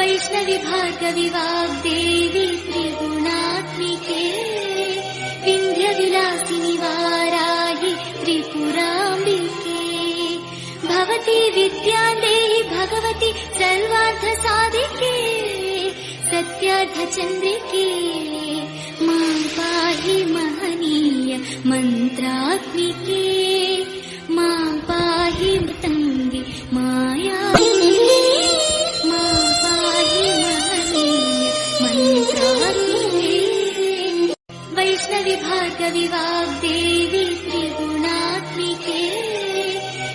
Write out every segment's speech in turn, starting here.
वैष्णवी भार्गवी वाग्देवी त्रिगुणात्मिके विन्ध्यविलासिनि वाराहि त्रिपुराम्बिके भवती विद्यादेहि भगवती सर्वार्थसाधिके सत्यार्थचन्द्रिके मां पाहि महनीय मन्त्रात्मिके मां पाहि मृतङ्गे माया वैष्णवी भार्गवी वाग्देवी त्रिगुणात्मिके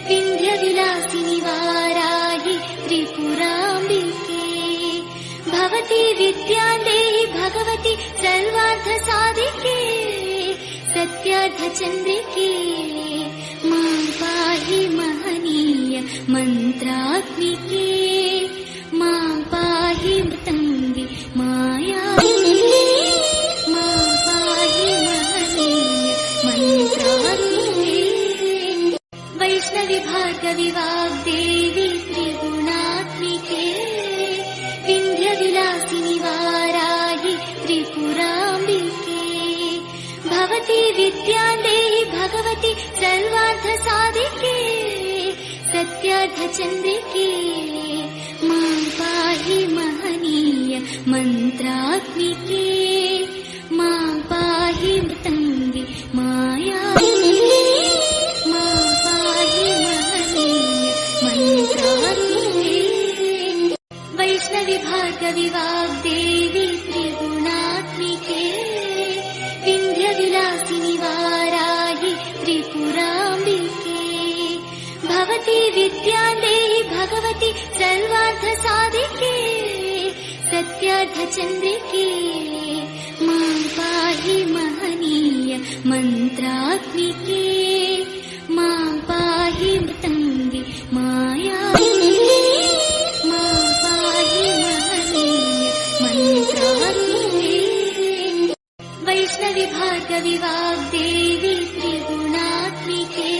विन्ध्यविलासिनि वाराहि त्रिपुराम्बिके भवती विद्यादेहि भगवती सर्वार्थसाधिके सत्यार्थचन्द्रिके मां पाहि महनीय मन्त्रात्मिके मां पाहि मृतङ्गे माया वैष्णवी भार्गवी वाग्देवी त्रिगुणात्मिके विन्ध्यविलासिनि वाराहि त्रिपुराम्बिके भवती विद्यादेहि भगवती सर्वार्थसाधिके सत्यार्थचन्द्रिके मां पाहि महनीय मन्त्रात्मिके मां पाहि मृतङ्गे माया वैष्णवी भार्गवी वाग्देवी त्रिगुणात्मिके विन्ध्यविलासिनि वाराहि त्रिपुराम्बिके भवती विद्यादेहि भगवती सर्वार्थसाधिके सत्यार्थचन्द्रिके मां पाहि महनीय मन्त्रात्मिके मां पाहि मृतङ्गे माया वैष्णवी भार्गवी वाग्देवी त्रिगुणात्मिके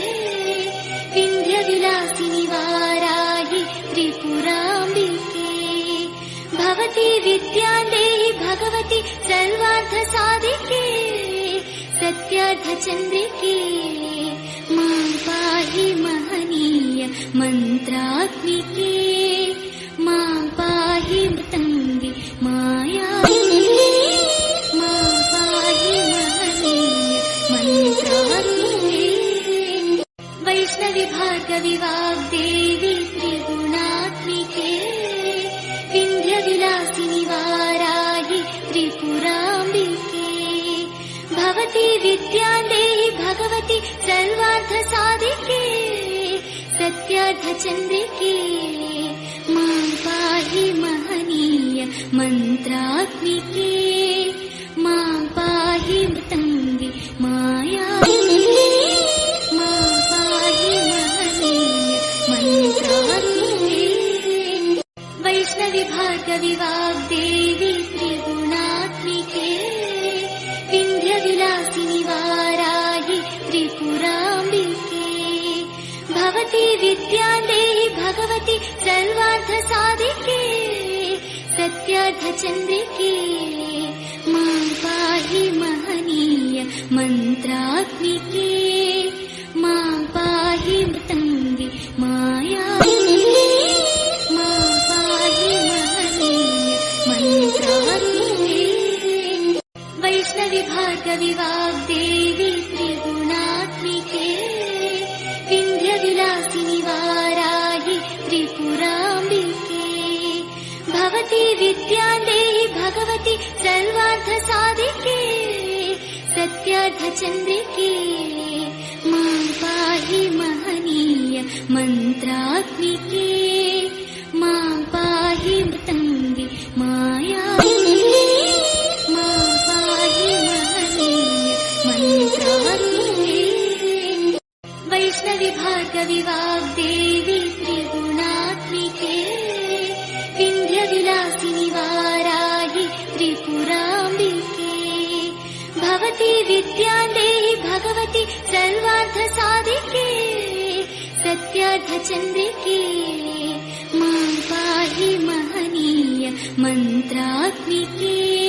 विन्ध्यविलासिनि वाराहि त्रिपुराम्बिके भवती विद्यादेहि भगवती सर्वार्थसाधिके सत्यार्थचन्द्रिके मां पाहि महनीय मन्त्रात्मिके मां पाहि मृतङ्गे माया वैष्णवी भार्गवी वाग्देवी त्रिगुणात्मिके विन्ध्यविलासिनि वाराहि त्रिपुराम्बिके भवती विद्यादेहि भगवती सर्वार्थसाधिके सत्यार्थचन्द्रिके मां पाहि महनीय मन्त्रात्मिके मां पाहि मृतङ्गे माया वैष्णवी भार्गवी वाग्देवी त्रिगुणात्मिके विन्ध्यविलासिनि वाराहि त्रिपुराम्बिके भवती विद्यादेहि भगवती सर्वार्थसाधिके सत्यार्थचन्द्रिके मां पाहि महनीय मन्त्रात्मिके मां पाहि मृतङ्गे माया वैष्णवी भार्गवी वाग्देवी त्रिगुणात्मिके विन्ध्यविलासिनि वाराहि त्रिपुराम्बिके भवती विद्यादेहि भगवती सर्वार्थसाधिके सत्यार्थचन्द्रिके मां पाहि महनीय मन्त्रात्मिके मां पाहि मृतङ्गे माया वैष्णवी भार्गवी वाग्देवी त्रिगुणात्मिके विन्ध्यविलासिनि वाराहि त्रिपुराम्बिके भवती विद्यादेहि भगवती सर्वार्थसाधिके सत्यार्थचन्द्रिके मां पाहि महनीय मन्त्रात्मिके